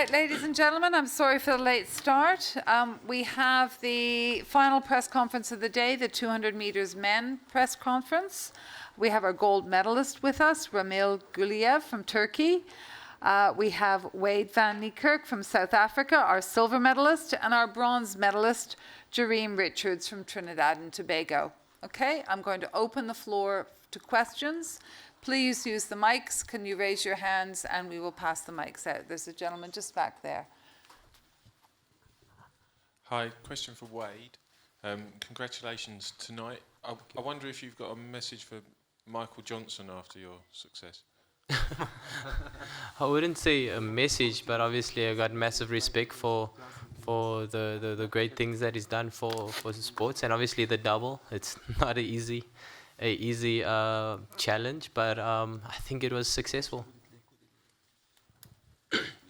right, ladies and gentlemen, I'm sorry for the late start. We have the final press conference of the day, the 200 meters men press conference. We have our gold medalist with us, Ramil GULIYEV from Turkey. We have Wayde VAN NIEKERK from South Africa, our silver medalist, and our bronze medalist, Jareem RICHARDS from Trinidad and Tobago. Okay, I'm going to open the floor to questions. Please use the mics. Can you raise your hands and we will pass the mics out. There's a gentleman just back there. Hi, question for Wayde. Congratulations tonight. I wonder if you've got a message for Michael Johnson after your success. I wouldn't say a message, but obviously I got massive respect for the great things that he's done for the sports, and obviously the double. It's not an easy challenge, but I think it was successful.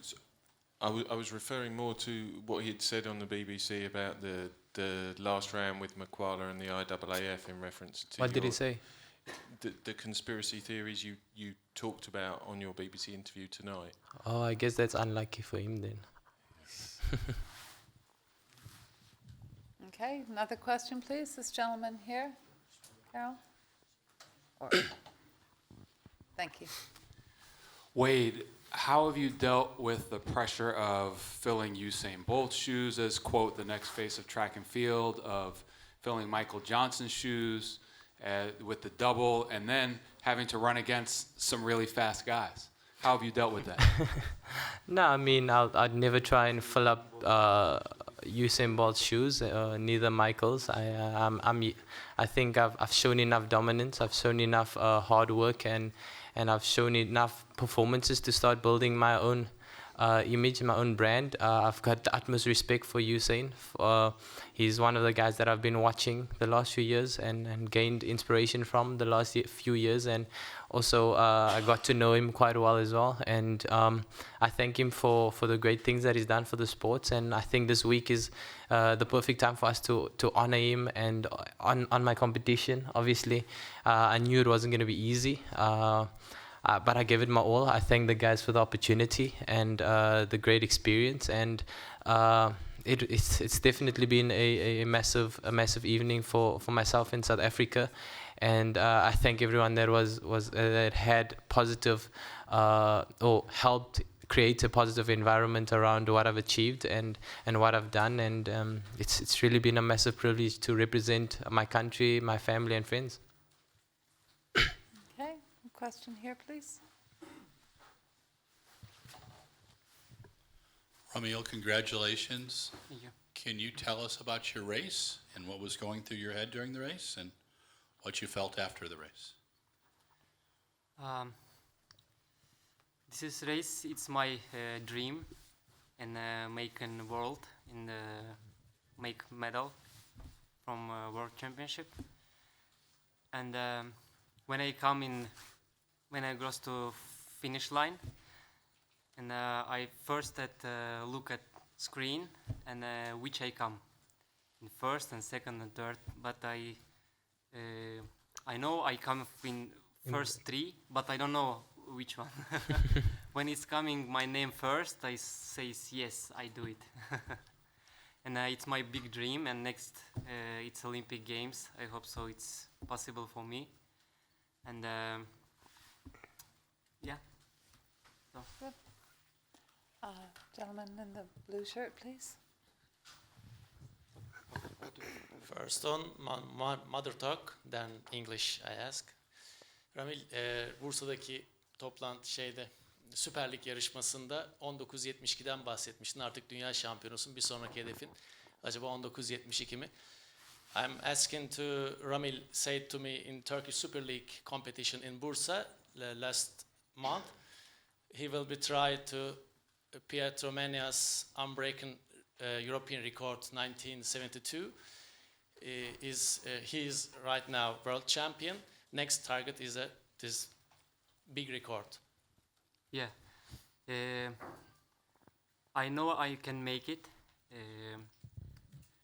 So I was referring more to what he had said on the BBC about the last round with Makwala and the IAAF in reference to. What did he say? The conspiracy theories you talked about on your BBC interview tonight. Oh, I guess that's unlucky for him then. Okay, another question, please. This gentleman here. Carol? Thank you. Wayde, how have you dealt with the pressure of filling Usain Bolt's shoes as, quote, the next face of track and field, of filling Michael Johnson's shoes with the double, and then having to run against some really fast guys? How have you dealt with that? No, I mean, I'd never try and fill up Usain Bolt's shoes, neither Michael's. I think I've shown enough dominance, I've shown enough hard work, and I've shown enough performances to start building my own image, my own brand. I've got the utmost respect for Usain. He's one of the guys that I've been watching the last few years and gained inspiration from the last few years, and also I got to know him quite well as well, and I thank him for the great things that he's done for the sports, and I think this week is the perfect time for us to honor him and on my competition. Obviously, I knew it wasn't going to be easy, but I gave it my all. I thank the guys for the opportunity and the great experience, and it's definitely been a massive evening for myself in South Africa, and I thank everyone that had positive or helped create a positive environment around what I've achieved and what I've done, and it's really been a massive privilege to represent my country, my family, and friends. Okay, question here, please. Ramil, congratulations. Thank you. Can you tell us about your race and what was going through your head during the race and what you felt after the race? This race, it's my dream, and make a world in the make medal from World Championship. And when I cross to finish line, and I first look at screen and which I come in first and second and third, but I know I come in first three, but I don't know which one. When it's coming my name first, I say yes, I do it. And it's my big dream, and next it's Olympic Games. I hope so it's possible for me. And yeah. So. Good. Gentleman in the blue shirt, please. First on mother talk, then English I ask. Ramil, Bursa'daki Süper Lig yarışmasında 19.72'den bahsetmiştin. Artık dünya şampiyonusun. Bir sonraki hedefin acaba 19.72 mi? I'm asking to Ramil said to me in Turkish Super League competition in Bursa last month, he will be trying to Pietro Menia's unbroken European record 1972. He is right now world champion. Next target is this big record. Yeah, I know I can make it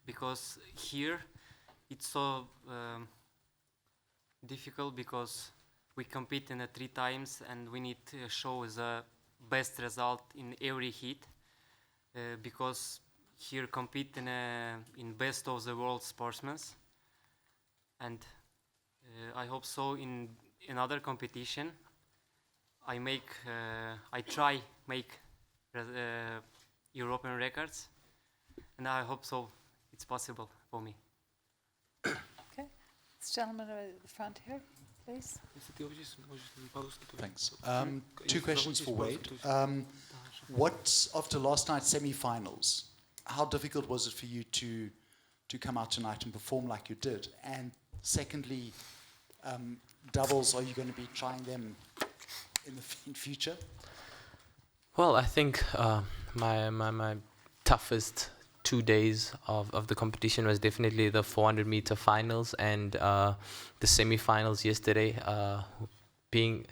because here it's so difficult because we compete in 3 times and we need to show the best result in every heat. because here compete in best of the world sportsmen, and I hope so in another competition. I try make European records, and I hope so. It's possible for me. Okay. This gentleman at the front here, please. Thanks. Two questions for Wayde. What, after last night's semi-finals, how difficult was it for you to come out tonight and perform like you did? And secondly, doubles, are you going to be trying them in future? Well, I think my toughest 2 days of the competition was definitely the 400-meter finals and the semi-finals yesterday. Bearing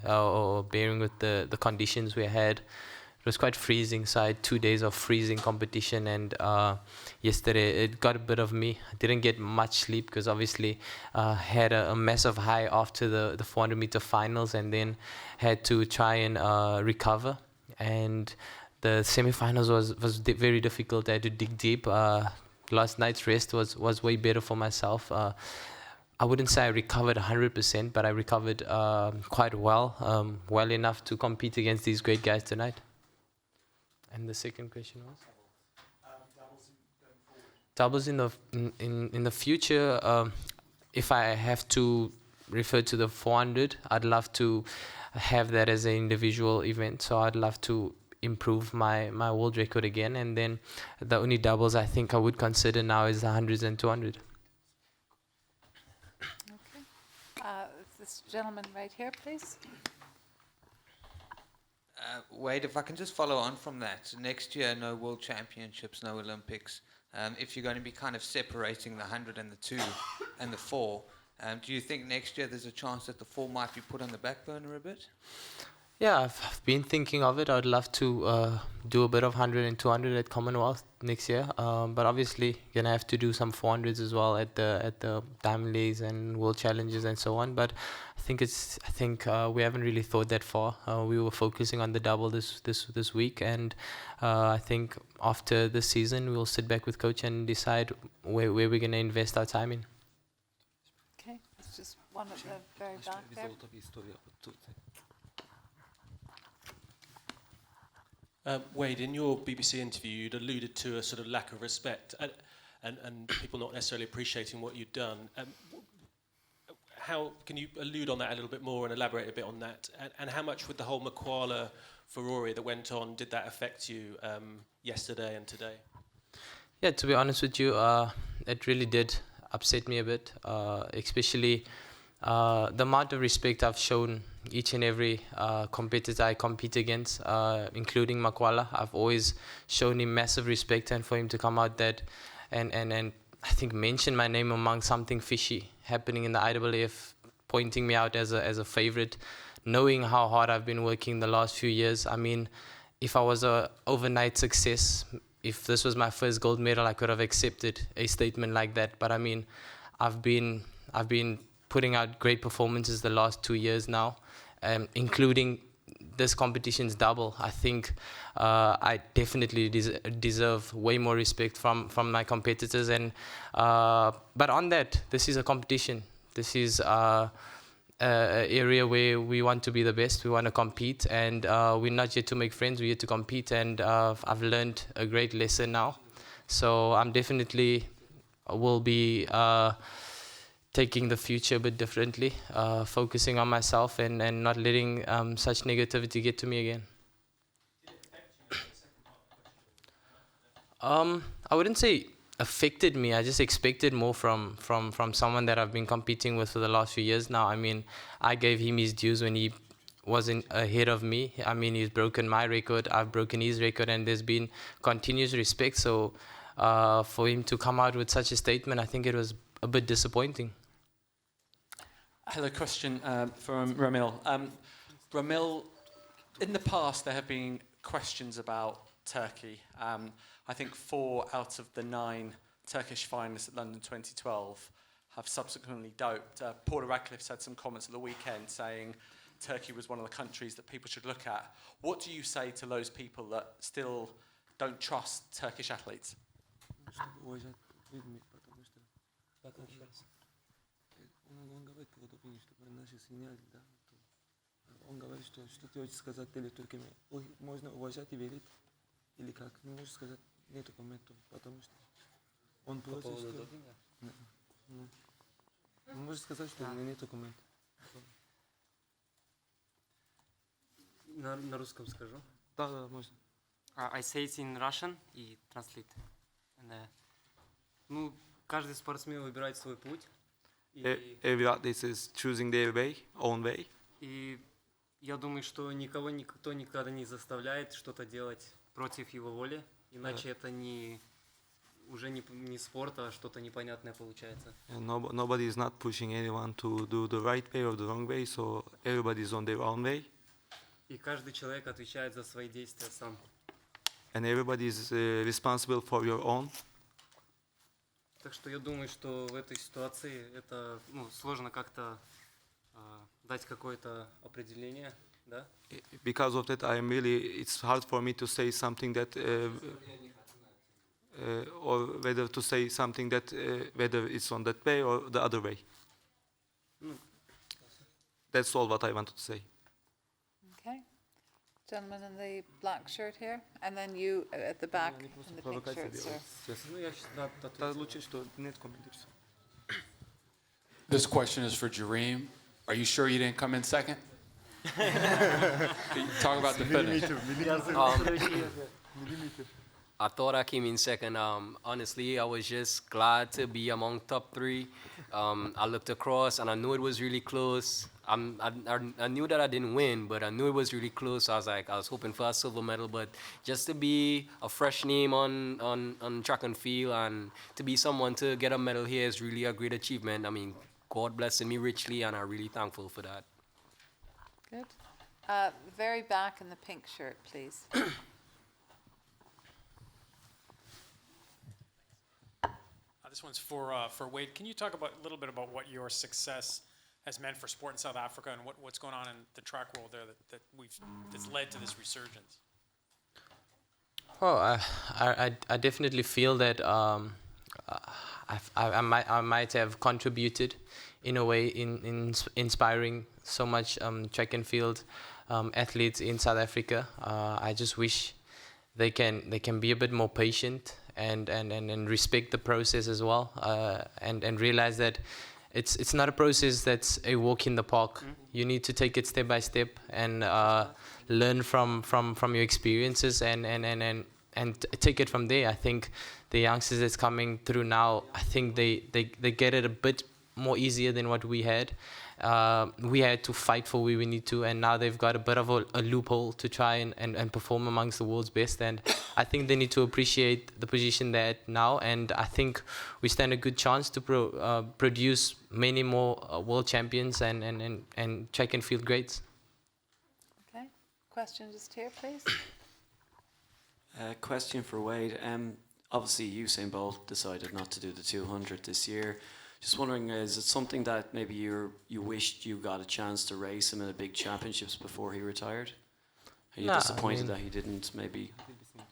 with the conditions we had, it was quite freezing. So I had 2 days of freezing competition, and yesterday it got a bit of me. I didn't get much sleep because obviously had a massive high after the 400-meter finals, and then had to try and recover. And the semi-finals was very difficult. I had to dig deep. Last night's rest was way better for myself. I wouldn't say I recovered 100%, but I recovered quite well, well enough to compete against these great guys tonight. And the second question was? Doubles in the future. If I have to refer to the 400, I'd love to have that as an individual event. So I'd love to improve my world record again. And then the only doubles I think I would consider now is the 100s and 200. This gentleman right here, please. Wayde, if I can just follow on from that. Next year, no World Championships, no Olympics. If you're going to be kind of separating the 100 and the 2 and the 4, do you think next year there's a chance that the 4 might be put on the back burner a bit? Yeah, I've been thinking of it. I'd love to do a bit of 100 and 200 at Commonwealth next year. But obviously, gonna have to do some 400s as well at the Diamond Leagues and World Challenges and so on. But I think we haven't really thought that far. We were focusing on the double this week, and I think after this season we'll sit back with coach and decide where we're gonna invest our time in. Okay, it's just one at the very back there. Wayde, in your BBC interview, you'd alluded to a sort of lack of respect and people not necessarily appreciating what you'd done. How can you allude on that a little bit more and elaborate a bit on that? And how much with the whole Makwala furore that went on, did that affect you yesterday and today? Yeah, to be honest with you, it really did upset me a bit, especially the amount of respect I've shown each and every competitor I compete against, including Makwala. I've always shown him massive respect, and for him to come out that and I think mention my name among something fishy happening in the IAAF, pointing me out as a favorite, knowing how hard I've been working the last few years. I mean, if I was a overnight success, if this was my first gold medal, I could have accepted a statement like that. But I mean, I've been putting out great performances the last 2 years now, including this competition's double. I think I definitely deserve way more respect from my competitors. And but on that, this is a competition. This is an area where we want to be the best. We want to compete, and we're not here to make friends. We're here to compete, and I've learned a great lesson now. So I'm definitely will be taking the future a bit differently, focusing on myself and not letting such negativity get to me again. I wouldn't say affected me. I just expected more from someone that I've been competing with for the last few years now. I mean, I gave him his dues when he wasn't ahead of me. I mean, he's broken my record, I've broken his record, and there's been continuous respect. So for him to come out with such a statement, I think it was a bit disappointing. Hello, question from Ramil. Ramil, in the past there have been questions about Turkey. I think 4 out of the 9 Turkish finalists at London 2012 have subsequently doped. Paula Radcliffe said some comments at the weekend saying Turkey was one of the countries that people should look at. What do you say to those people that still don't trust Turkish athletes? Он говорит, что ты хочешь сказать перед турками, можно уважать и верить, или как? Не можешь сказать, нету комментов, потому что он просит, что... Можешь сказать, что нету комментов. На русском скажу. Да, можно. I say it in Russian и translate. And, ну, каждый спортсмен выбирает свой путь. Every athlete is choosing their way, own way. И я думаю, что никто никогда не заставляет что-то делать против его воли, иначе это уже не спорт, а что-то непонятное получается. And nobody is not pushing anyone to do the right way or the wrong way, so everybody is on their own way. И каждый человек отвечает за свои действия сам. And everybody is responsible for your own. Так что я думаю, что в этой ситуации это сложно как-то дать какое-то определение, да? Because of that, it's hard for me to say something that, or whether to say something that, whether it's on that way or the other way. That's all what I wanted to say. Okay. Gentleman in the black shirt here, and then you at the back in the pink shirt, sir. This question is for Jareem. Are you sure you didn't come in second? Can you talk about the finish? I thought I came in second. Honestly, I was just glad to be among top three. I looked across and I knew it was really close. I knew that I didn't win, but I knew it was really close. I was hoping for a silver medal, but just to be a fresh name on track and field and to be someone to get a medal here is really a great achievement. I mean, God blessing me richly, and I'm really thankful for that. Good. Very back in the pink shirt, please. This one's for Wayde. Can you talk a little bit about what your success has meant for sport in South Africa and what's going on in the track world there that's led to this resurgence? Oh, I definitely feel that I might have contributed in a way in inspiring so much track and field athletes in South Africa. I just wish they can be a bit more patient and respect the process as well, and realize that it's not a process that's a walk in the park. You need to take it step by step and learn from your experiences and take it from there. I think the youngsters that's coming through now, I think they get it a bit more easier than what we had. We had to fight for where we need to, and now they've got a bit of a loophole to try and perform amongst the world's best. And I think they need to appreciate the position they're at now, and I think we stand a good chance to produce many more world champions and track and field greats. Okay. Question just here, please. Question for Wayde. Obviously, Usain Bolt decided not to do the 200 this year. Just wondering, is it something that maybe you wished you got a chance to race him in the big championships before he retired? Are you disappointed that he didn't maybe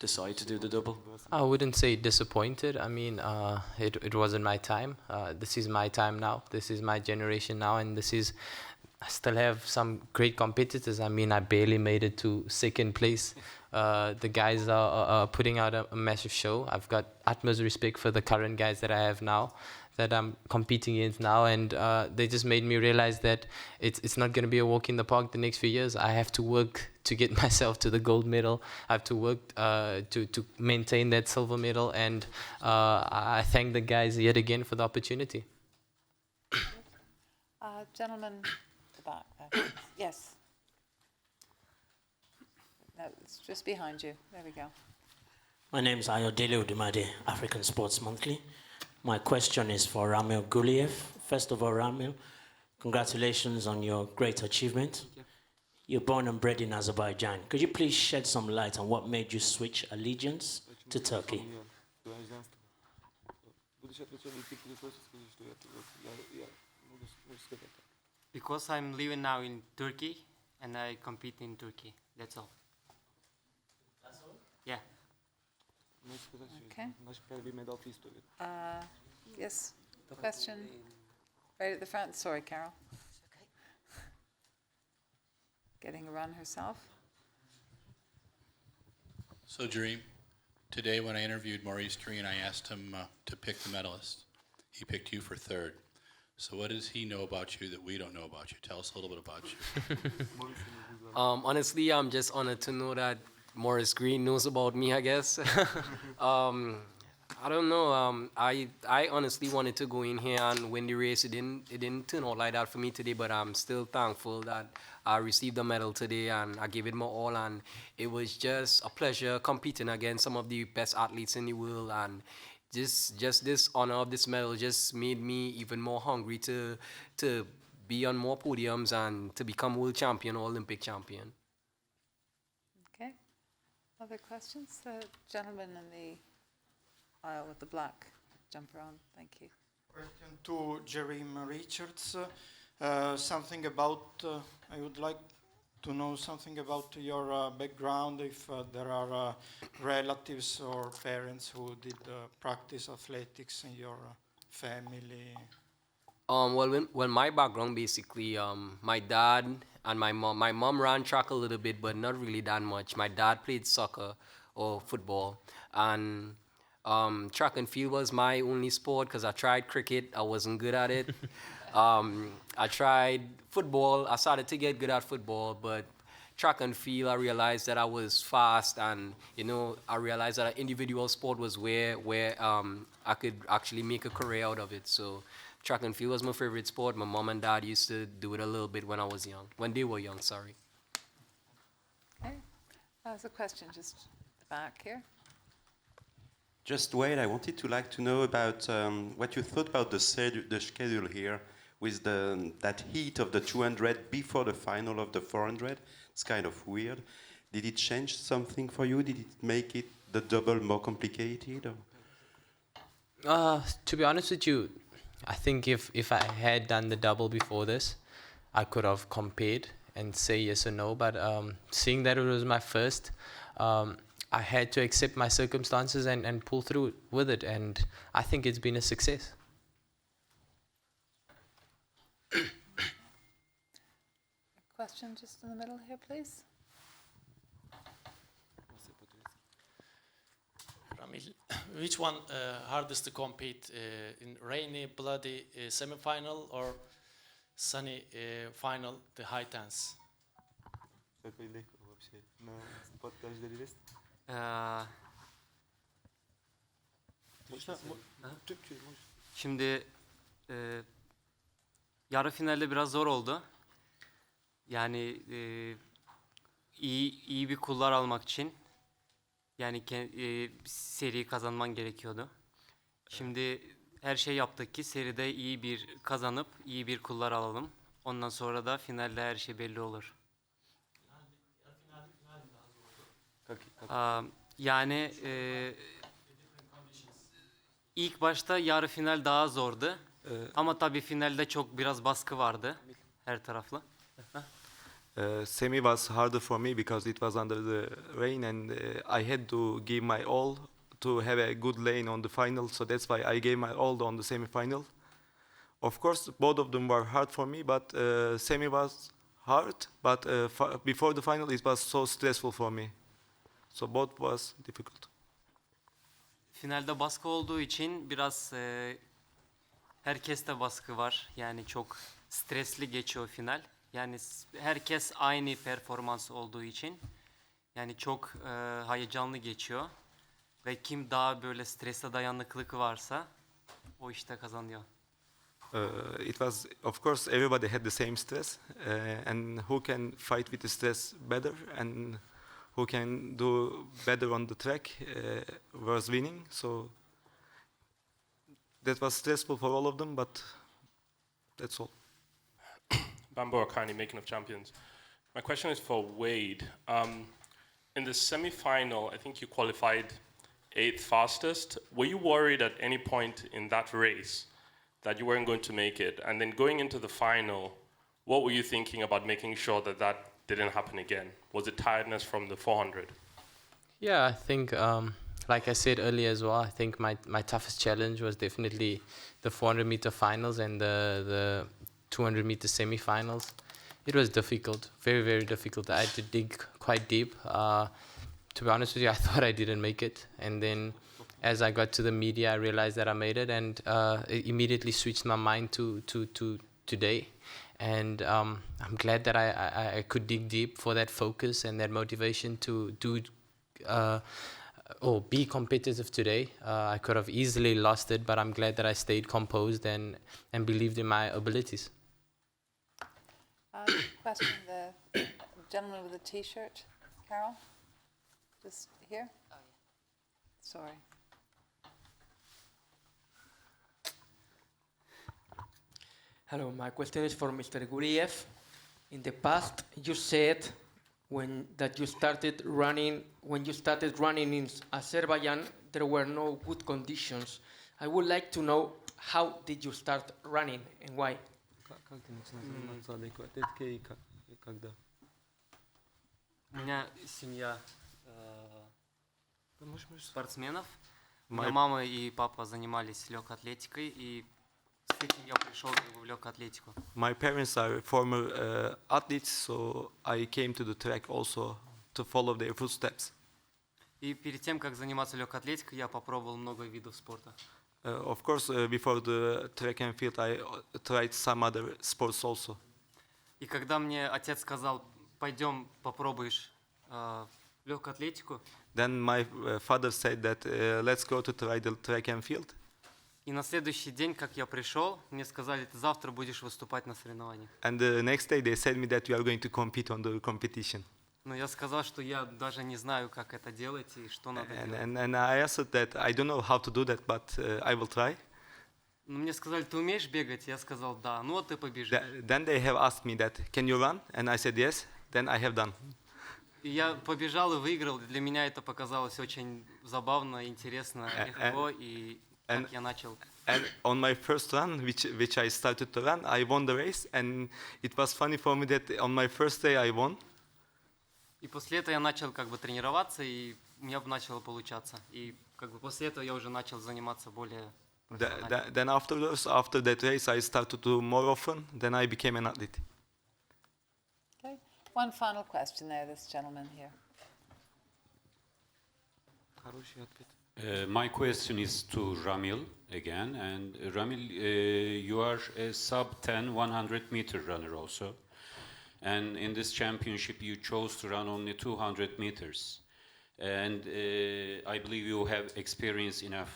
decide to do the double? I wouldn't say disappointed. I mean, it wasn't my time. This is my time now. This is my generation now, and I still have some great competitors. I mean, I barely made it to second place. The guys are putting out a massive show. I've got utmost respect for the current guys that I have now, that I'm competing against now, and they just made me realize that it's not going to be a walk in the park the next few years. I have to work to get myself to the gold medal. I have to work to maintain that silver medal, and I thank the guys yet again for the opportunity. Gentleman at the back there. Yes. No, it's just behind you. There we go. My name is Ayodele Udumade, African Sports Monthly. My question is for Ramil GULIYEV. First of all, Ramil, congratulations on your great achievement. You're born and bred in Azerbaijan. Could you please shed some light on what made you switch allegiance to Turkey? Because I'm living now in Turkey and I compete in Turkey. That's all. That's all? Yeah. Okay. Наш първи медал в историята. Yes, question right at the front. Sorry, Carol. Getting a run herself. So, Jareem, today when I interviewed Maurice Green, I asked him to pick the medalist. He picked you for third. So what does he know about you that we don't know about you? Tell us a little bit about you. Honestly, I'm just honored to know that Maurice Green knows about me, I guess. I don't know. I honestly wanted to go in here and win the race. It didn't turn out like that for me today, but I'm still thankful that I received the medal today and I gave it my all. And it was just a pleasure competing against some of the best athletes in the world. And just this honor of this medal just made me even more hungry to be on more podiums and to become world champion or Olympic champion. Okay. Other questions? The gentleman in the aisle with the black jumper on. Thank you. Question to Jareem Richards. Something about, I would like to know something about your background, if there are relatives or parents who did practice athletics in your family. Well, my background basically, my dad and my mom ran track a little bit, but not really that much. My dad played soccer or football, and track and field was my only sport because I tried cricket. I wasn't good at it. I tried football. I started to get good at football, but track and field, I realized that I was fast, and I realized that an individual sport was where I could actually make a career out of it. So track and field was my favorite sport. My mom and dad used to do it a little bit when I was young, when they were young, sorry. Okay. There's a question just back here. Just Wayde, I wanted to know about what you thought about the schedule here with that heat of the 200 before the final of the 400. It's kind of weird. Did it change something for you? Did it make it the double more complicated? To be honest with you, I think if I had done the double before this, I could have compared and say yes or no. But seeing that it was my first, I had to accept my circumstances and pull through with it. And I think it's been a success. Question just in the middle here, please. Ramil, which one hardest to compete in rainy, bloody semi-final or sunny final, the high tense? Şimdi yarı finalde biraz zor oldu. Yani iyi bir kullar almak için yani seri kazanman gerekiyordu. Şimdi her şey yaptık ki seride iyi bir kazanıp iyi bir kullar alalım. Ondan sonra da finalde her şey belli olur. Yani ilk başta yarı final daha zordu. Ama tabii finalde çok biraz baskı vardı her taraflı. Semi was harder for me because it was under the rain and I had to give my all to have a good lane on the final, so that's why I gave my all on the semi-final. Of course, both of them were hard for me, but semi was hard, but before the final it was so stressful for me. So both was difficult. Finalde baskı olduğu için biraz herkeste baskı var. Yani çok stresli geçiyor final. Yani herkes aynı performans olduğu için yani çok heyecanlı geçiyor. Ve kim daha böyle strese dayanıklılık varsa o işte kazanıyor. It was, of course, everybody had the same stress, and who can fight with the stress better and who can do better on the track was winning. So that was stressful for all of them, but that's all. Bambo Akani, Making of Champions. My question is for Wayde. In the semi-final, I think you qualified 8th fastest. Were you worried at any point in that race that you weren't going to make it? And then going into the final, what were you thinking about making sure that that didn't happen again? Was it tiredness from the 400? Yeah, I think like I said earlier as well, I think my toughest challenge was definitely the 400-meter finals and the 200-meter semi-finals. It was difficult, very, very difficult. I had to dig quite deep. To be honest with you, I thought I didn't make it. And then as I got to the media, I realized that I made it, and it immediately switched my mind to today. And I'm glad that I could dig deep for that focus and that motivation to do or be competitive today. I could have easily lost it, but I'm glad that I stayed composed and believed in my abilities. Question, the gentleman with the T-shirt, Carol, just here. Oh, yeah. Sorry. Hello, my question is for Mr. Guliyev. In the past, you said when you started running in Azerbaijan, there were no good conditions. I would like to know, how did you start running and why? У меня семья спортсменов. У меня мама и папа занимались легкой атлетикой, и с этим я пришел в легкую атлетику. My parents are former athletes, so I came to the track also to follow their footsteps. И перед тем, как заниматься легкой атлетикой, я попробовал много видов спорта. Of course, before the track and field, I tried some other sports also. И когда мне отец сказал, пойдем попробуешь легкую атлетику. Then my father said that let's go to try the track and field. И на следующий день, как я пришел, мне сказали, ты завтра будешь выступать на соревнованиях. And the next day they said me that you are going to compete on the competition. Но я сказал, что я даже не знаю, как это делать и что надо делать. And I answered that I don't know how to do that, but I will try. Но мне сказали, ты умеешь бегать? Я сказал, да. Ну вот ты побежишь. Then they have asked me that, can you run? And I said yes. Then I have done. И я побежал и выиграл. Для меня это показалось очень забавно, интересно, легко. И как я начал. And on my first run, which I started to run, I won the race. And it was funny for me that on my first day I won. И после этого я начал как бы тренироваться, и у меня начало получаться. И как бы после этого я уже начал заниматься более профессионально. Then afterwards, after that race, I started to do more often. Then I became an athlete. Okay. One final question there, this gentleman here. My question is to Ramil again. And Ramil, you are a sub-10 100-meter runner also. And in this championship, you chose to run only 200 meters. And I believe you have experience enough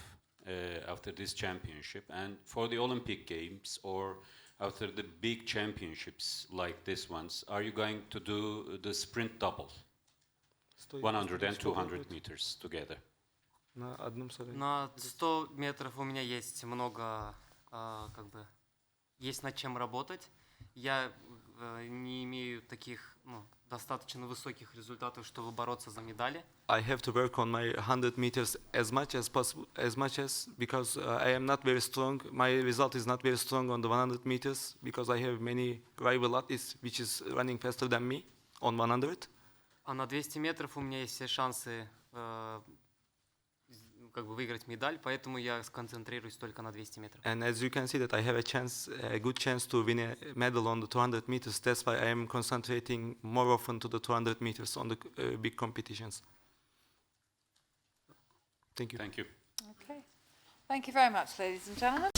after this championship. And for the Olympic Games or after the big championships like this ones, are you going to do the sprint double? 100 and 200 meters together. На 100 метров у меня есть много, как бы, есть над чем работать. Я не имею таких достаточно высоких результатов, чтобы бороться за медали. I have to work on my 100 meters as much as possible, because I am not very strong. My result is not very strong on the 100 meters because I have many rival athletes which is running faster than me on 100. А на 200 метров у меня есть все шансы как бы выиграть медаль, поэтому я сконцентрируюсь только на 200 метров. And as you can see that I have a good chance to win a medal on the 200 meters. That's why I am concentrating more often to the 200 meters on the big competitions. Thank you. Thank you. Okay. Thank you very much, ladies and gentlemen.